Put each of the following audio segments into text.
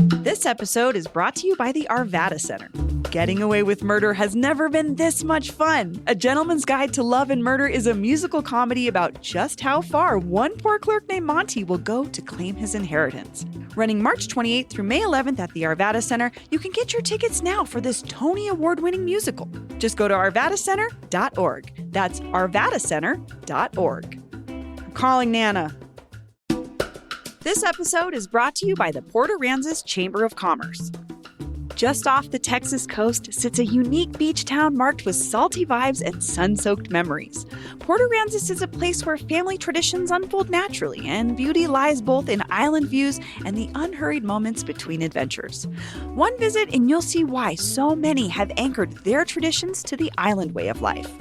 This episode is brought to you by the Arvada Center. Getting Away with Murder has never been this much fun. A Gentleman's Guide to Love and Murder is a musical comedy about just how far one poor clerk named Monty will go to claim his inheritance. Running March 28th through May 11th at the Arvada Center, you can get your tickets now for this Tony Award-winning musical. Just go to arvadacenter.org. That's arvadacenter.org. I'm calling Nana. This episode is brought to you by the Port Aransas Chamber of Commerce. Just off the Texas coast sits a unique beach town marked with salty vibes and sun-soaked memories. Port Aransas is a place where family traditions unfold naturally, and beauty lies both in island views and the unhurried moments between adventures. One visit and you'll see why so many have anchored their traditions to the island way of life.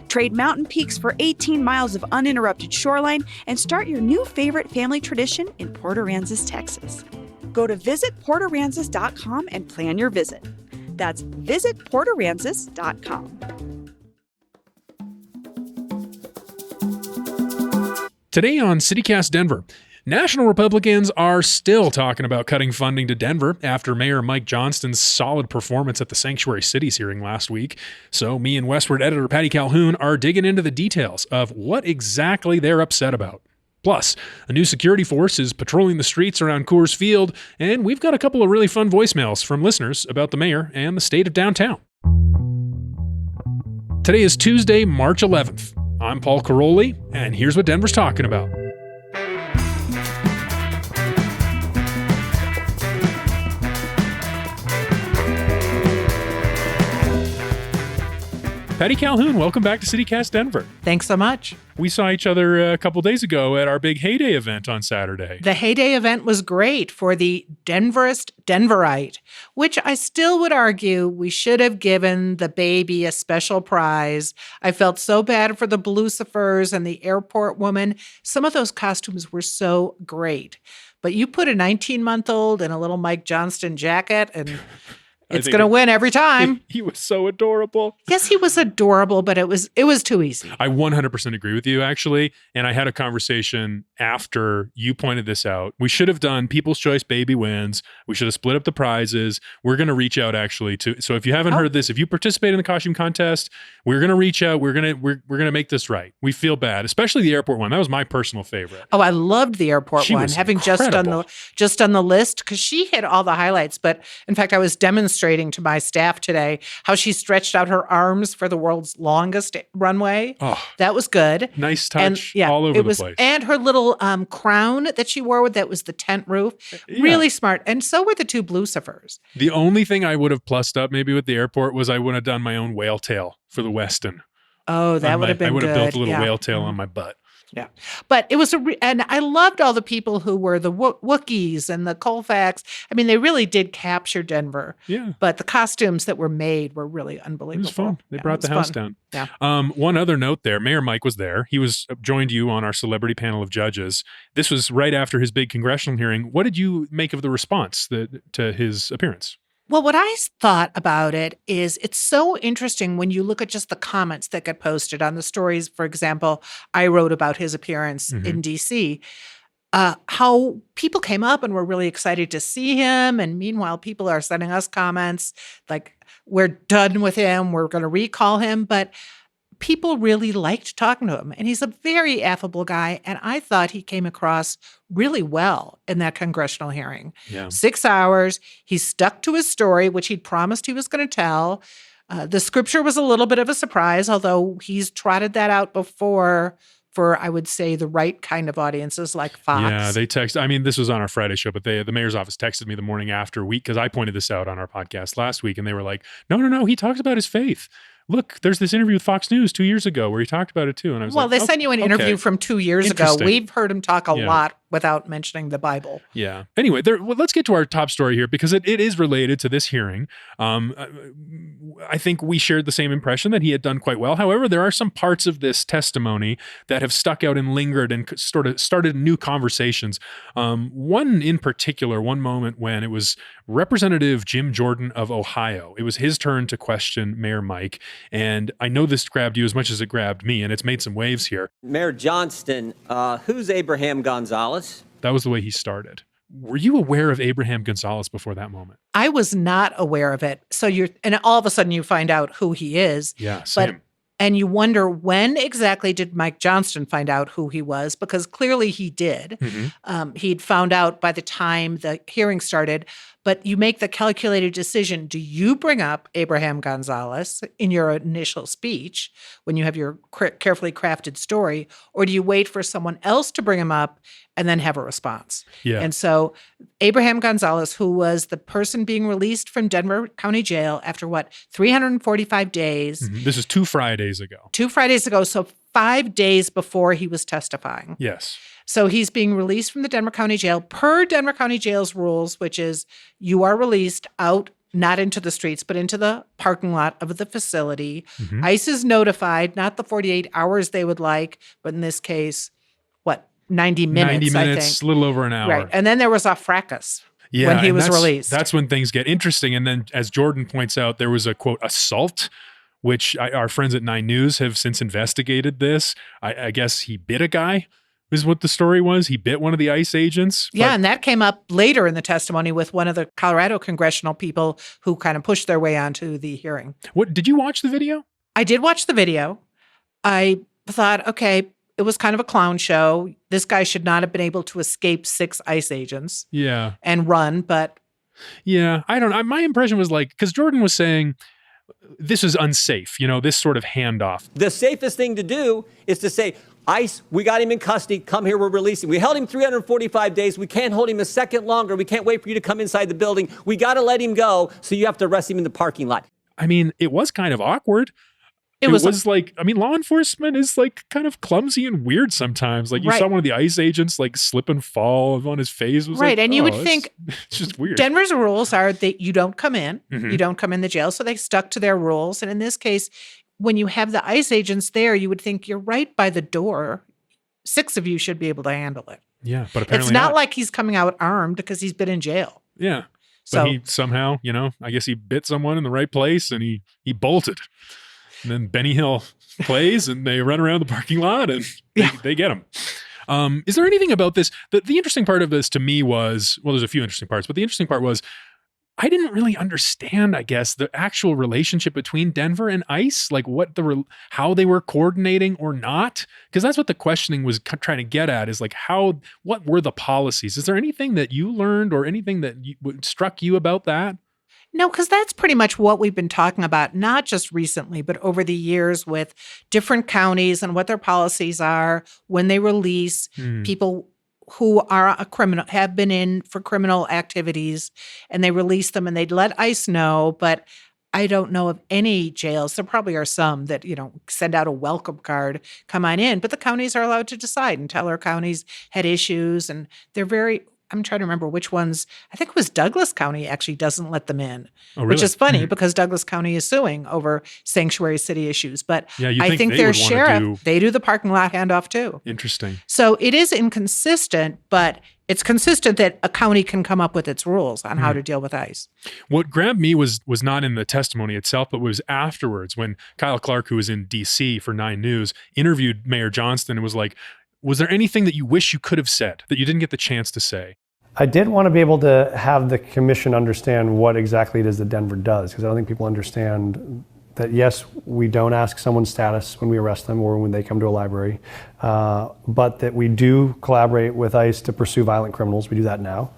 Trade mountain peaks for 18 miles of uninterrupted shoreline and start your new favorite family tradition in Port Aransas, Texas. Go to visitportaransas.com and plan your visit. That's visitportaransas.com. Today on CityCast Denver, National Republicans are still talking about cutting funding to Denver after Mayor Mike Johnston's solid performance at the Sanctuary Cities hearing last week. So me and Westward editor Patty Calhoun are digging into the details of what exactly they're upset about. Plus, a new security force is patrolling the streets around Coors Field, and we've got a couple of really fun voicemails from listeners about the mayor and the state of downtown. Today is Tuesday, March 11th. I'm Paul Caroli, and here's what Denver's talking about. Patty Calhoun, welcome back to CityCast Denver. Thanks so much. We saw each other a couple days ago at our big HEYDAY event on Saturday. The HEYDAY event was great for the Denverist Denverite, which I still would argue we should have given the baby a special prize. I felt so bad for the Lucifers and the airport woman. Some of those costumes were so great. But you put a 19-month-old in a little Mike Johnston jacket and it's going to win every time. He was so adorable. Yes, he was adorable, but it was too easy. I 100% agree with you, actually. And I had a conversation after you pointed this out. We should have done People's Choice Baby Wins. We should have split up the prizes. We're going to reach out actually to. So if you haven't heard this, if you participate in the costume contest, we're going to reach out. We're going to make this right. We feel bad, especially the airport one. That was my personal favorite. Oh, I loved the airport one. Having incredible. just done the list because she hit all the highlights. But in fact, I was demonstrating to my staff today how she stretched out her arms for the world's longest runway. Oh, that was good. Nice touch all over the place. And her little crown that she wore that was the tent roof. Really smart. And so were the two Lucifers. The only thing I would have plussed up maybe with the airport was I would have done my own whale tail for the Westin. Oh, that would have been good. I would have built a little whale tail on my butt. Yeah. But it was and I loved all the people who were the Wookiees and the Colfax. I mean, they really did capture Denver. Yeah. But the costumes that were made were really unbelievable. It was fun. They brought the house down. Yeah. One other note there, Mayor Mike was there. He joined you on our celebrity panel of judges. This was right after his big congressional hearing. What did you make of the response to his appearance? Well, what I thought about it is it's so interesting when you look at just the comments that get posted on the stories. For example, I wrote about his appearance in D.C., how people came up and were really excited to see him. And meanwhile, people are sending us comments like, we're done with him, we're going to recall him. But people really liked talking to him. And he's a very affable guy. And I thought he came across really well in that congressional hearing. Yeah. 6 hours. He stuck to his story, which he'd promised he was going to tell. The scripture was a little bit of a surprise, although he's trotted that out before for, I would say, the right kind of audiences like Fox. Yeah, they text. I mean, this was on our Friday show, but the mayor's office texted me the morning after because I pointed this out on our podcast last week, and they were like, no, he talks about his faith. Look, there's this interview with Fox News 2 years ago where he talked about it too. And I was well, they sent you an interview from 2 years ago. We've heard him talk a lot without mentioning the Bible. Yeah. Anyway, let's get to our top story here because it is related to this hearing. I think we shared the same impression that he had done quite well. However, there are some parts of this testimony that have stuck out and lingered and sort of started new conversations. One in particular, one moment when it was Representative Jim Jordan of Ohio. It was his turn to question Mayor Mike. And I know this grabbed you as much as it grabbed me, and it's made some waves here. Mayor Johnston, who's Abraham Gonzalez? That was the way he started. Were you aware of Abraham Gonzalez before that moment? I was not aware of it. So and all of a sudden you find out who he is. Yeah, same. And you wonder, when exactly did Mike Johnston find out who he was? Because clearly he did. He'd found out by the time the hearing started. But you make the calculated decision. Do you bring up Abraham Gonzalez in your initial speech when you have your carefully crafted story? Or do you wait for someone else to bring him up and then have a response? Yeah. And so Abraham Gonzalez, who was the person being released from Denver County Jail after 345 days. This is 2 Fridays ago. 2 Fridays ago, so 5 days before he was testifying. Yes. So he's being released from the Denver County Jail per Denver County Jail's rules, which is you are released out, not into the streets, but into the parking lot of the facility. ICE is notified, not the 48 hours they would like, but in this case, 90 minutes, 90 minutes, I think. a little over an hour. Right. And then there was a fracas when he was released. That's when things get interesting. And then, as Jordan points out, there was a, quote, assault, which our friends at 9 News have since investigated this. I guess he bit a guy, is what the story was. He bit one of the ICE agents. Yeah, and that came up later in the testimony with one of the Colorado congressional people who kind of pushed their way onto the hearing. What, did you watch the video? I did watch the video. I thought, okay, it was kind of a clown show. This guy should not have been able to escape 6 ICE agents. Yeah. And run, but... Yeah, I don't know. My impression was because Jordan was saying this is unsafe, this sort of handoff. The safest thing to do is to say, ICE, we got him in custody. Come here, we're releasing. We held him 345 days. We can't hold him a second longer. We can't wait for you to come inside the building. We got to let him go, so you have to arrest him in the parking lot. I mean, it was kind of awkward. It was law enforcement is kind of clumsy and weird sometimes. You saw one of the ICE agents slip and fall on his face. It was and you would think it's just weird. Denver's rules are that you don't come in. You don't come in the jail. So they stuck to their rules. And in this case, when you have the ICE agents there, you would think you're right by the door. 6 of you should be able to handle it. Yeah, but apparently it's not like he's coming out armed because he's been in jail. Yeah. But he somehow, I guess he bit someone in the right place and he bolted. And then Benny Hill plays and they run around the parking lot and they get him. Is there anything about this? The interesting part of this to me was, there's a few interesting parts, but the interesting part was I didn't really understand, I guess, the actual relationship between Denver and ICE, how they were coordinating or not. Because that's what the questioning was trying to get at is what were the policies? Is there anything that you learned or anything that struck you about that? No, because that's pretty much what we've been talking about, not just recently, but over the years with different counties and what their policies are when they release people who are a criminal, have been in for criminal activities, and they release them and they'd let ICE know. But I don't know of any jails. There probably are some that, send out a welcome card, come on in, but the counties are allowed to decide. And Teller counties had issues, and I'm trying to remember which ones. I think it was Douglas County actually doesn't let them in, which is funny because Douglas County is suing over sanctuary city issues. But I think their sheriff, they do the parking lot handoff too. Interesting. So it is inconsistent, but it's consistent that a county can come up with its rules on how to deal with ICE. What grabbed me was not in the testimony itself, but was afterwards when Kyle Clark, who was in D.C. for 9 News, interviewed Mayor Johnston and was like, was there anything that you wish you could have said that you didn't get the chance to say? I did want to be able to have the commission understand what exactly it is that Denver does, because I don't think people understand that, yes, we don't ask someone's status when we arrest them or when they come to a library, but that we do collaborate with ICE to pursue violent criminals. We do that now.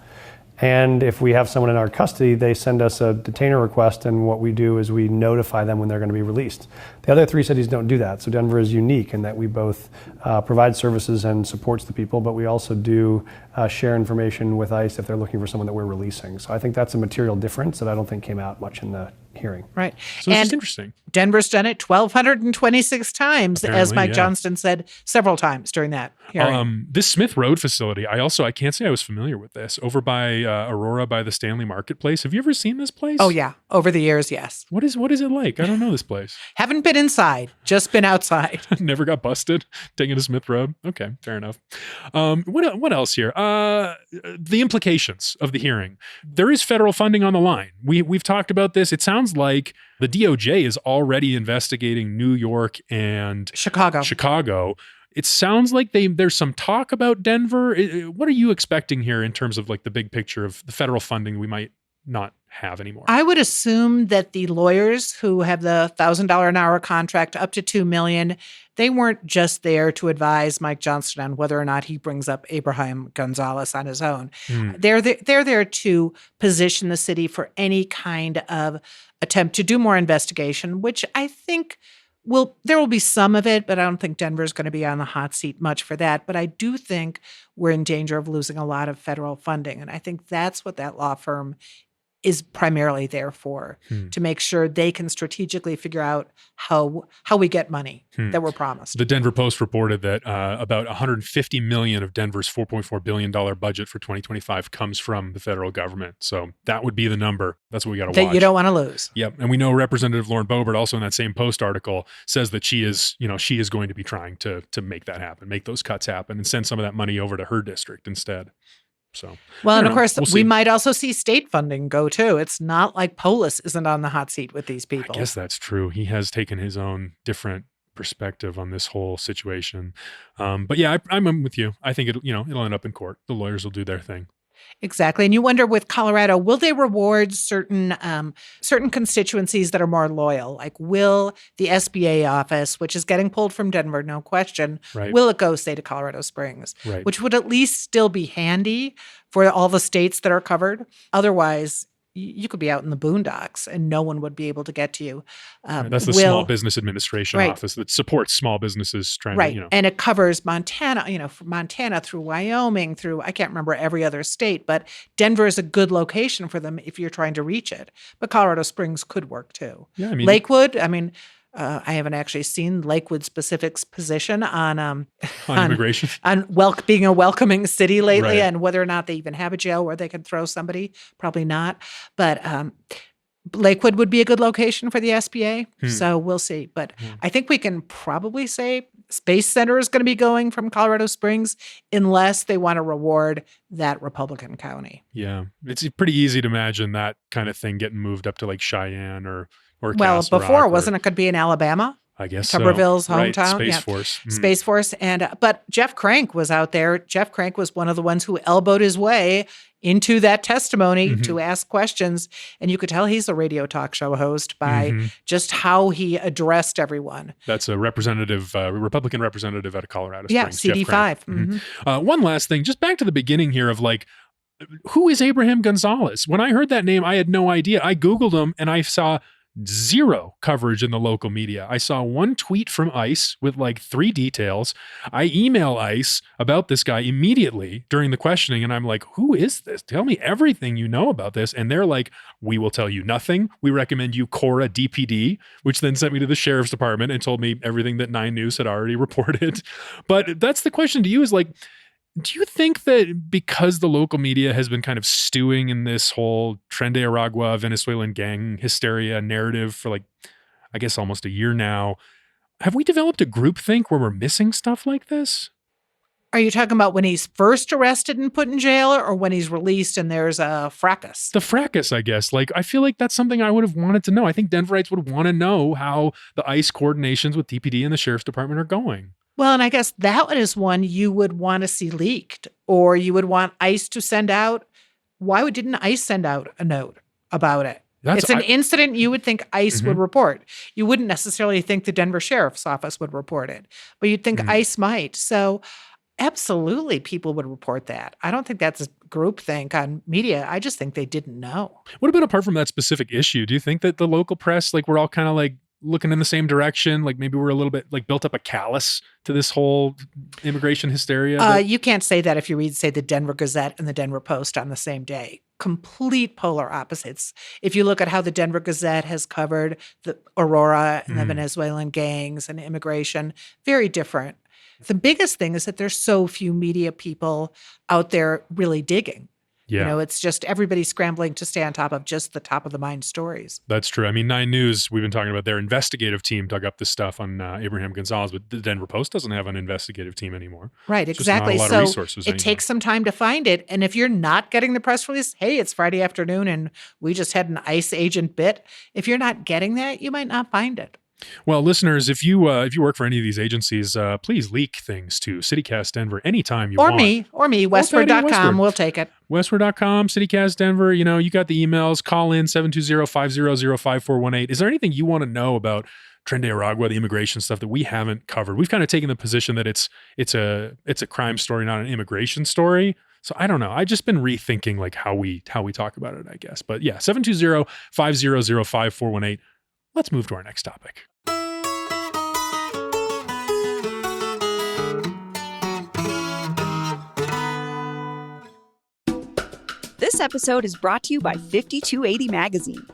And if we have someone in our custody, they send us a detainer request, and what we do is we notify them when they're going to be released. The other 3 cities don't do that, so Denver is unique in that we both provide services and supports the people, but we also do share information with ICE if they're looking for someone that we're releasing. So I think that's a material difference that I don't think came out much in the hearing. Right. So it's just interesting. Denver's done it 1,226 times, apparently, as Mike Johnston said several times during that hearing. This Smith Road facility, I can't say I was familiar with this, over by Aurora by the Stanley Marketplace. Have you ever seen this place? Oh, yeah. Over the years, yes. What is it like? I don't know this place. Haven't been inside, just been outside. Never got busted taking to Smith Road. Okay, fair enough. What else here? The implications of the hearing. There is federal funding on the line. We've talked about this. It sounds like the DOJ is already investigating New York and Chicago. It sounds like there's some talk about Denver. What are you expecting here in terms of like the big picture of the federal funding we might not have anymore? I would assume that the lawyers who have the $1,000 an hour contract up to $2 million, they weren't just there to advise Mike Johnston on whether or not he brings up Abraham Gonzalez on his own. They're there to position the city for any kind of attempt to do more investigation, which I think there will be some of it, but I don't think Denver's going to be on the hot seat much for that. But I do think we're in danger of losing a lot of federal funding. And I think that's what that law firm is primarily there for, to make sure they can strategically figure out how we get money that we're promised. The Denver Post reported that about $150 million of Denver's $4.4 billion budget for 2025 comes from the federal government. So that would be the number. That's what we got to watch. That you don't want to lose. Yep. And we know Representative Lauren Boebert also in that same Post article says that she is going to be trying to make that happen, make those cuts happen, and send some of that money over to her district instead. So, well, and of course, we might also see state funding go too. It's not like Polis isn't on the hot seat with these people. I guess that's true. He has taken his own different perspective on this whole situation. But yeah, I'm with you. I think it'll end up in court. The lawyers will do their thing. Exactly. And you wonder with Colorado, will they reward certain constituencies that are more loyal? Like, will the SBA office, which is getting pulled from Denver, no question, will it go, say, to Colorado Springs? Right. Which would at least still be handy for all the states that are covered. Otherwise, you could be out in the boondocks and no one would be able to get to you. That's the Small Business Administration office that supports small businesses trying to, And it covers Montana, from Montana through Wyoming, through, I can't remember every other state, but Denver is a good location for them if you're trying to reach it. But Colorado Springs could work too. Yeah, I mean, Lakewood, I haven't actually seen Lakewood Specific's position on immigration, on being a welcoming city lately, and whether or not they even have a jail where they can throw somebody. Probably not, but Lakewood would be a good location for the SBA. So we'll see. But I think we can probably say Space Center is going to be going from Colorado Springs unless they want to reward that Republican county. Yeah, it's pretty easy to imagine that kind of thing getting moved up to like Cheyenne or Castle before, Rock, wasn't it could be in Alabama? I guess Tuberville's so. hometown. Space Force. Space Force. But Jeff Crank was out there. Jeff Crank was one of the ones who elbowed his way into that testimony to ask questions. And you could tell he's a radio talk show host by just how he addressed everyone. That's a Republican representative out of Colorado Springs. Yeah, CD5. One last thing, just back to the beginning here of like, who is Abraham Gonzalez? When I heard that name, I had no idea. I Googled him and I saw zero coverage in the local media. I saw one tweet from ICE with like 3 details. I email ICE about this guy immediately during the questioning, and I'm like, who is this? Tell me everything you know about this. And they're like, we will tell you nothing. We recommend you Cora DPD, which then sent me to the sheriff's department and told me everything that 9 News had already reported. But that's the question to you is like, do you think that because the local media has been kind of stewing in this whole Tren de Aragua Venezuelan gang hysteria narrative for like, I guess almost a year now, have we developed a groupthink where we're missing stuff like this? Are you talking about when he's first arrested and put in jail or when he's released and there's a fracas? The fracas, I guess. Like, I feel like that's something I would have wanted to know. I think Denverites would want to know how the ICE coordinations with DPD and the sheriff's department are going. Well, and I guess that is one you would want to see leaked, or you would want ICE to send out. Why didn't ICE send out a note about it? It's an incident you would think ICE would report. You wouldn't necessarily think the Denver Sheriff's Office would report it, but you'd think ICE might. So absolutely people would report that. I don't think that's a groupthink on media. I just think they didn't know. What about apart from that specific issue? Do you think that the local press, like we're all kind of like looking in the same direction? Like maybe we're a little bit like built up a callus to this whole immigration hysteria? You can't say that if you read, say, the Denver Gazette and the Denver Post on the same day. Complete polar opposites. If you look at how the Denver Gazette has covered the Aurora and the Venezuelan gangs and immigration, very different. The biggest thing is that there's so few media people out there really digging. Yeah. It's just everybody scrambling to stay on top of just the top of the mind stories. That's true. I mean, 9 News, we've been talking about their investigative team dug up this stuff on Abraham Gonzalez, but the Denver Post doesn't have an investigative team anymore. Right, It's exactly. Just not a lot of resources it anymore. takes some time to find it. And if you're not getting the press release, hey, it's Friday afternoon and we just had an ICE agent bit. If you're not getting that, you might not find it. Well, listeners, if you work for any of these agencies, please leak things to CityCast Denver anytime you Or want. me, Teddy, westward.com. Westward. We'll take it. Westward.com, CityCast Denver. You got the emails. Call in 720-500-5418. Is there anything you want to know about Tren de Aragua, the immigration stuff that we haven't covered? We've kind of taken the position that it's a crime story, not an immigration story. So I don't know. I've just been rethinking like how we talk about it, I guess. But yeah, 720-500-5418. Let's move to our next topic. This episode is brought to you by 5280 Magazine.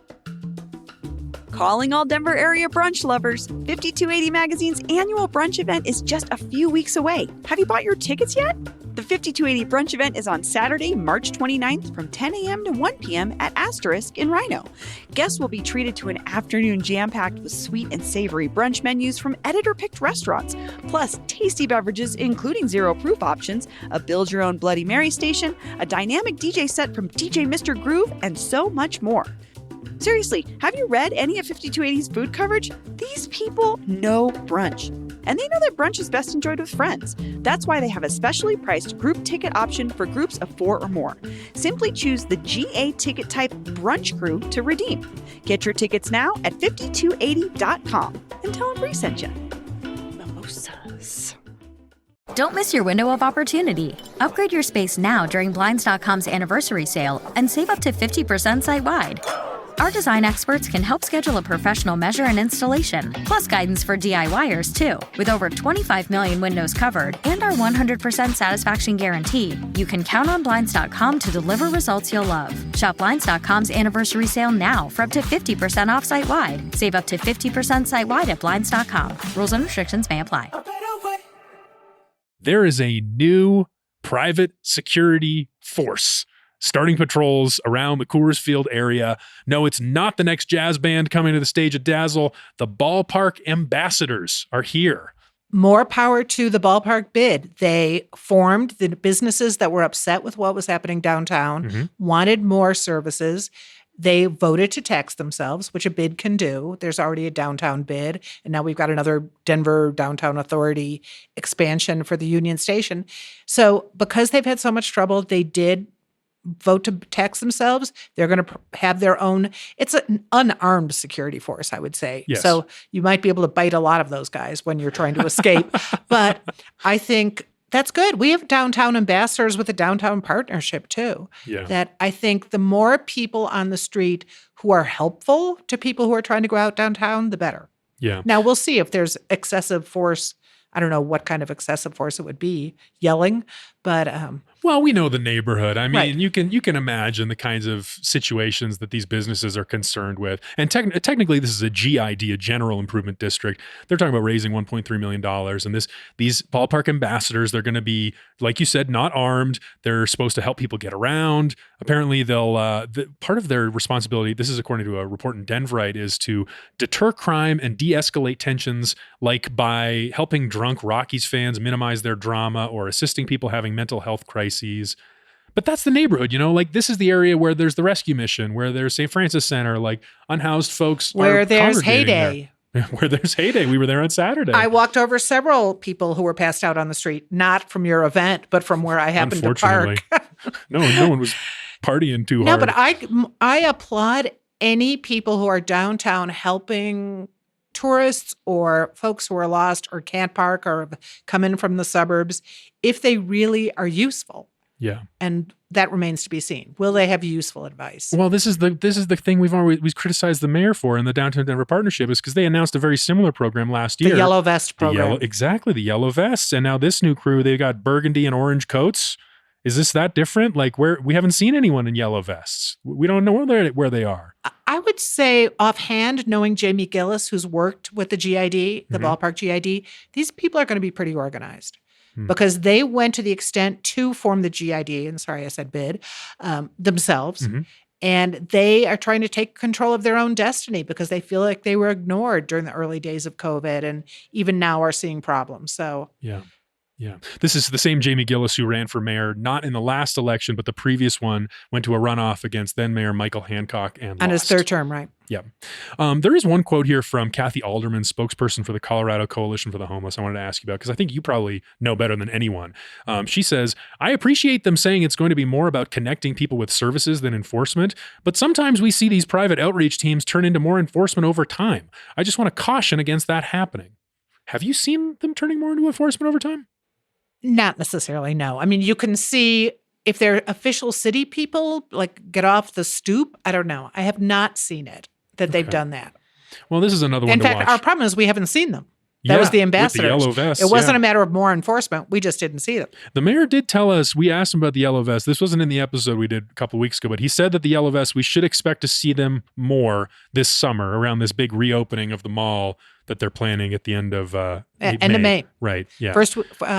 Calling all Denver area brunch lovers, 5280 Magazine's annual brunch event is just a few weeks away. Have you bought your tickets yet? The 5280 brunch event is on Saturday, March 29th from 10 a.m. to 1 p.m. at Asterisk in Rhino. Guests will be treated to an afternoon jam-packed with sweet and savory brunch menus from editor-picked restaurants, plus tasty beverages including zero-proof options, a build-your-own Bloody Mary station, a dynamic DJ set from DJ Mr. Groove, and so much more. Seriously, have you read any of 5280's food coverage? These people know brunch. And they know that brunch is best enjoyed with friends. That's why they have a specially priced group ticket option for groups of 4 or more. Simply choose the GA ticket type Brunch Crew to redeem. Get your tickets now at 5280.com and tell them Bree sent you. Mimosas. Don't miss your window of opportunity. Upgrade your space now during Blinds.com's anniversary sale and save up to 50% site-wide. Our design experts can help schedule a professional measure and installation, plus guidance for DIYers too. With over 25 million windows covered and our 100% satisfaction guarantee, you can count on Blinds.com to deliver results you'll love. Shop Blinds.com's anniversary sale now for up to 50% off site-wide. Save up to 50% site-wide at Blinds.com. Rules and restrictions may apply. There is a new private security force starting patrols around the Coors Field area. No, it's not the next jazz band coming to the stage at Dazzle. The ballpark ambassadors are here. More power to the ballpark bid. They formed the businesses that were upset with what was happening downtown, wanted more services. They voted to tax themselves, which a bid can do. There's already a downtown bid, and now we've got another Denver Downtown Authority expansion for the Union Station. So because they've had so much trouble, they did vote to tax themselves. They're going to have their own, it's an unarmed security force, I would say. Yes. So you might be able to bite a lot of those guys when you're trying to escape. But I think that's good. We have downtown ambassadors with a downtown partnership too. Yeah. That I think the more people on the street who are helpful to people who are trying to go out downtown, the better. Yeah. Now we'll see if there's excessive force. I don't know what kind of excessive force it would be, yelling, but well, we know the neighborhood. I mean, Right. you can imagine the kinds of situations that these businesses are concerned with. And technically, this is a GID, a General Improvement District. They're talking about raising $1.3 million. And these ballpark ambassadors, they're going to be, like you said, not armed. They're supposed to help people get around. Apparently, they'll part of their responsibility, this is according to a report in Denverite, is to deter crime and de-escalate tensions, like by helping drunk Rockies fans minimize their drama or assisting people having mental health crises. But that's the neighborhood, like this is the area where there's the rescue mission, where there's St. Francis Center, like unhoused folks where are there's congregating heyday. there. Where there's heyday. We were there on Saturday. I walked over several people who were passed out on the street, not from your event, but from where I happened to park. No one was partying too No, hard. but I applaud any people who are downtown helping tourists or folks who are lost or can't park or come in from the suburbs if they really are useful. Yeah. And that remains to be seen. Will they have useful advice? Well, this is the thing we've criticized the mayor for in the Downtown Denver Partnership, is because they announced a very similar program last year. The Yellow Vest program. Exactly, the Yellow Vests. And now this new crew, they've got burgundy and orange coats. Is this that different? Like, we haven't seen anyone in yellow vests. We don't know where they are. I would say offhand, knowing Jamie Gillis, who's worked with the GID, the ballpark GID, these people are going to be pretty organized because they went to the extent to form the GID, and sorry, I said bid, themselves. And they are trying to take control of their own destiny because they feel like they were ignored during the early days of COVID and even now are seeing problems. So yeah. Yeah. This is the same Jamie Gillis who ran for mayor, not in the last election, but the previous one, went to a runoff against then Mayor Michael Hancock and On lost. his third term, right? Yeah. There is one quote here from Kathy Alderman, spokesperson for the Colorado Coalition for the Homeless, I wanted to ask you about, because I think you probably know better than anyone. She says, I appreciate them saying it's going to be more about connecting people with services than enforcement, but sometimes we see these private outreach teams turn into more enforcement over time. I just want to caution against that happening. Have you seen them turning more into enforcement over time? Not necessarily, no. I mean, you can see if they're official city people, like get off the stoop. I don't know. I have not seen it, that they've done that. Well, this is another one In to fact, watch. our problem is we haven't seen them. That was the ambassadors. With the yellow vests, it wasn't a matter of more enforcement. We just didn't see them. The mayor did tell us, we asked him about the yellow vests. This wasn't in the episode we did a couple of weeks ago, but he said that the yellow vests, we should expect to see them more this summer around this big reopening of the mall that they're planning at the end of May. Right. Yeah.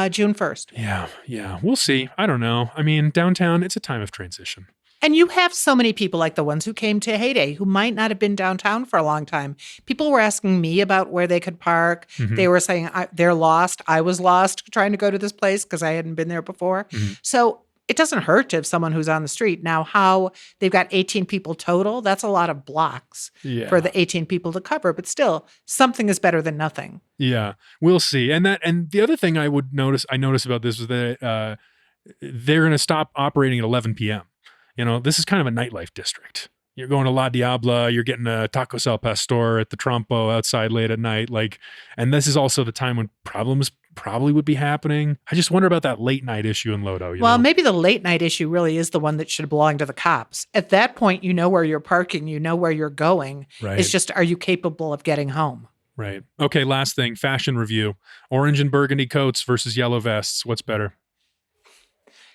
June 1st. Yeah. We'll see. I don't know. I mean, downtown, it's a time of transition. And you have so many people like the ones who came to Heyday who might not have been downtown for a long time. People were asking me about where they could park. Mm-hmm. They were saying they're lost. I was lost trying to go to this place because I hadn't been there before. Mm-hmm. So it doesn't hurt to have someone who's on the street. Now, how they've got 18 people total, that's a lot of blocks for the 18 people to cover. But still, something is better than nothing. Yeah, we'll see. And the other thing I noticed about this was that they're going to stop operating at 11 p.m. You know, this is kind of a nightlife district. You're going to La Diabla, you're getting a tacos al pastor at the Trompo outside late at night. And this is also the time when problems probably would be happening. I just wonder about that late night issue in Lodo. Well, maybe the late night issue really is the one that should belong to the cops. At that point, you know where you're parking, you know where you're going. Right. It's just, are you capable of getting home? Right. Okay, last thing, fashion review. Orange and burgundy coats versus yellow vests. What's better?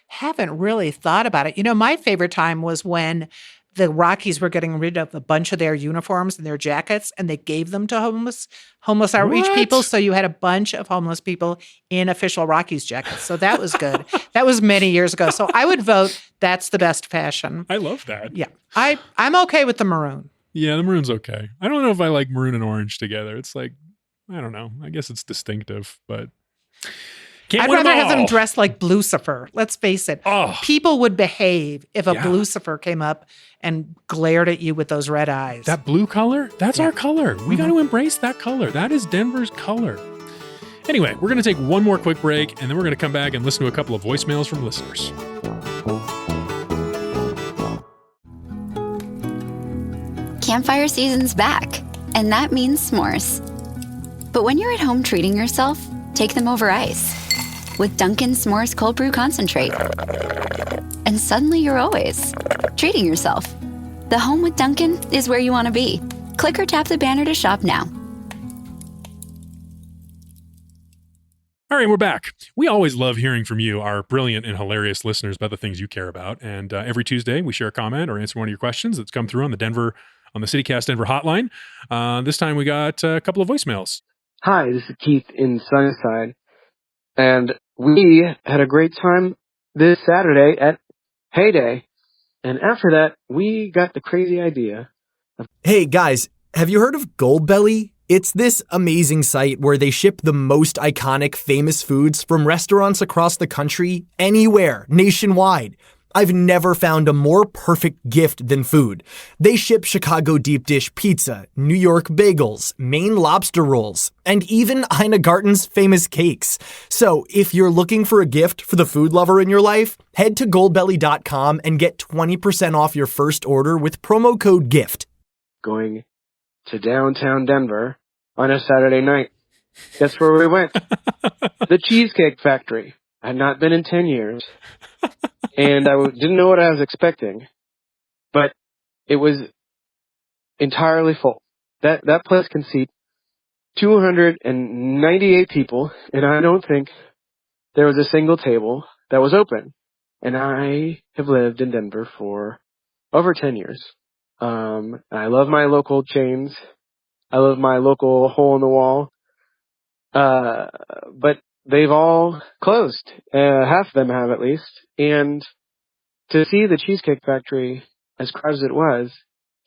Haven't really thought about it. You know, my favorite time was when the Rockies were getting rid of a bunch of their uniforms and their jackets, and they gave them to homeless outreach people. So you had a bunch of homeless people in official Rockies jackets. So that was good. That was many years ago. So I would vote that's the best fashion. I love that. Yeah. I'm okay with the maroon. Yeah, the maroon's okay. I don't know if I like maroon and orange together. It's like, I don't know. I guess it's distinctive, but... I'd rather have them dressed like Lucifer. Let's face it. Oh. People would behave if a Lucifer came up and glared at you with those red eyes. That blue color? That's our color. We got to embrace that color. That is Denver's color. Anyway, we're going to take one more quick break, and then we're going to come back and listen to a couple of voicemails from listeners. Campfire season's back, and that means s'mores. But when you're at home treating yourself, take them over ice with Dunkin' S'mores Cold Brew Concentrate. And suddenly you're always treating yourself. The home with Dunkin' is where you want to be. Click or tap the banner to shop now. All right, we're back. We always love hearing from you, our brilliant and hilarious listeners, about the things you care about. And every Tuesday, we share a comment or answer one of your questions that's come through on the CityCast Denver hotline. This time, we got a couple of voicemails. Hi, this is Keith in Sunnyside, and we had a great time this Saturday at HEYDAY, and after that, we got the crazy idea of... Hey guys, have you heard of Goldbelly? It's this amazing site where they ship the most iconic famous foods from restaurants across the country, anywhere, nationwide. I've never found a more perfect gift than food. They ship Chicago deep dish pizza, New York bagels, Maine lobster rolls, and even Ina Garten's famous cakes. So if you're looking for a gift for the food lover in your life, head to goldbelly.com and get 20% off your first order with promo code GIFT. Going to downtown Denver on a Saturday night. Guess where we went? The Cheesecake Factory. I had not been in 10 years. And I didn't know what I was expecting, but it was entirely full. That place can seat 298 people, and I don't think there was a single table that was open. And I have lived in Denver for over 10 years. I love my local chains. I love my local hole in the wall. But they've all closed. Half of them have, at least. And to see the Cheesecake Factory, as crowded as it was,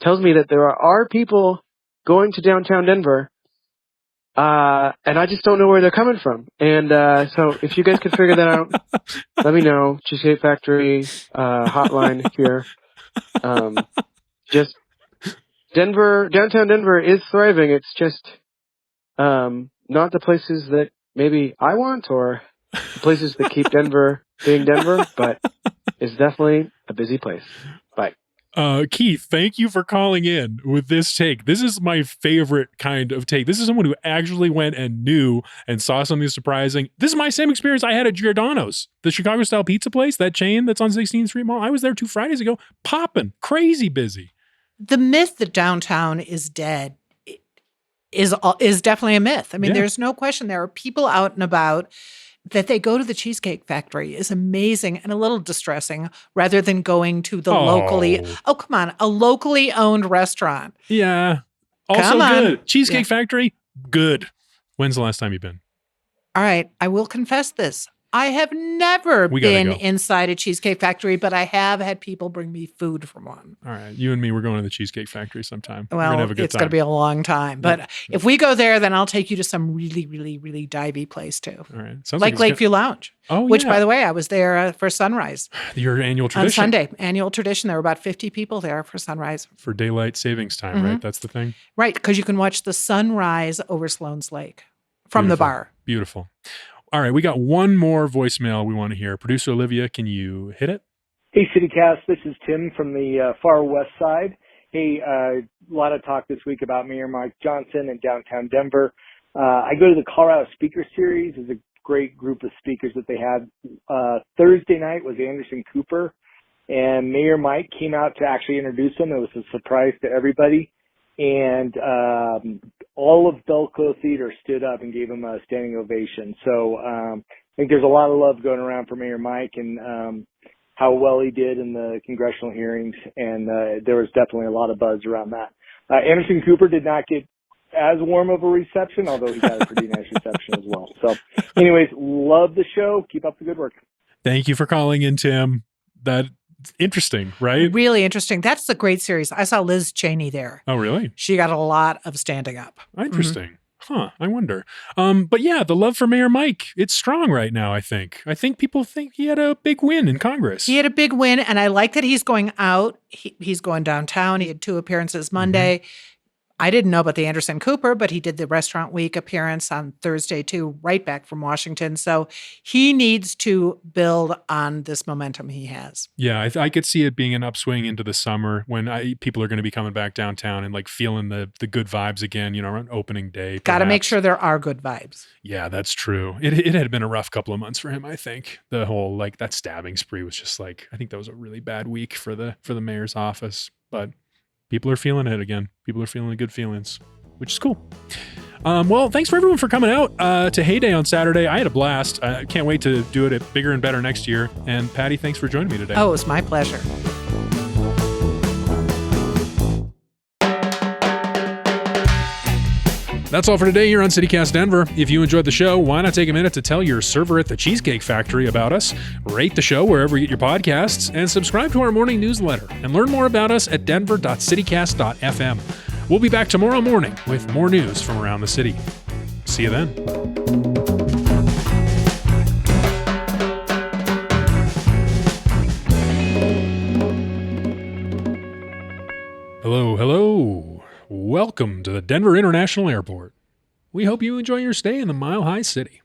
tells me that there are people going to downtown Denver And I just don't know where they're coming from. And so if you guys can figure that out, let me know. Cheesecake Factory hotline here. Just downtown Denver is thriving. It's just not the places that maybe I want or the places that keep Denver being Denver, but it's definitely a busy place. Bye. Keith, thank you for calling in with this take. This is my favorite kind of take. This is someone who actually went and knew and saw something surprising. This is my same experience I had at Giordano's, the Chicago-style pizza place, that chain that's on 16th Street Mall. I was there 2 Fridays ago, popping, crazy busy. The myth that downtown is dead is definitely a myth. I mean, there's no question there are people out and about. That they go to the Cheesecake Factory is amazing and a little distressing rather than going to the a locally owned restaurant. Yeah. Also good. Cheesecake Factory, good. When's the last time you've been? All right. I will confess this. I have never been inside a Cheesecake Factory, but I have had people bring me food from one. All right. You and me, we're going to the Cheesecake Factory sometime. Well, we're gonna have a good it's time. going to be a long time. But if we go there, then I'll take you to some really, really, really divey place too. All right. Sounds like Lakeview Lounge. Oh, which, by the way, I was there for sunrise. Your annual tradition. On Sunday. Annual tradition. There were about 50 people there for sunrise. For daylight savings time, right? That's the thing? Right. Because you can watch the sunrise over Sloan's Lake from the bar. Beautiful. All right, we got one more voicemail we want to hear. Producer Olivia, can you hit it? Hey, CityCast. This is Tim from the far west side. Hey, a lot of talk this week about Mayor Mike Johnson in downtown Denver. I go to the Colorado Speaker Series. It's a great group of speakers that they had. Thursday night was Anderson Cooper, and Mayor Mike came out to actually introduce him. It was a surprise to everybody. And all of Belco Theater stood up and gave him a standing ovation. So I think there's a lot of love going around for Mayor Mike and how well he did in the congressional hearings. And there was definitely a lot of buzz around that. Anderson Cooper did not get as warm of a reception, although he got a pretty nice reception as well. So anyways, love the show. Keep up the good work. Thank you for calling in, Tim. That's interesting, right? Really interesting. That's a great series. I saw Liz Cheney there. Oh, really? She got a lot of standing up. Interesting. Huh, I wonder. But yeah, the love for Mayor Mike, it's strong right now, I think. I think people think he had a big win in Congress. He had a big win, and I like that he's going out. He's going downtown. He had 2 appearances Monday. I didn't know about the Anderson Cooper, but he did the Restaurant Week appearance on Thursday too, right back from Washington. So he needs to build on this momentum he has. Yeah, I could see it being an upswing into the summer when people are going to be coming back downtown and like feeling the good vibes again, on opening day. Got to make sure there are good vibes. Yeah, that's true. It had been a rough couple of months for him, I think. The whole that stabbing spree was just I think that was a really bad week for the mayor's office, but people are feeling it again. People are feeling the good feelings, which is cool. Well, thanks for everyone for coming out to Heyday on Saturday. I had a blast. I can't wait to do it bigger and better next year. And Patty, thanks for joining me today. Oh, it was my pleasure. That's all for today here on CityCast Denver. If you enjoyed the show, why not take a minute to tell your server at the Cheesecake Factory about us, rate the show wherever you get your podcasts, and subscribe to our morning newsletter, and learn more about us at denver.citycast.fm. We'll be back tomorrow morning with more news from around the city. See you then. Hello. Welcome to the Denver International Airport. We hope you enjoy your stay in the Mile High City.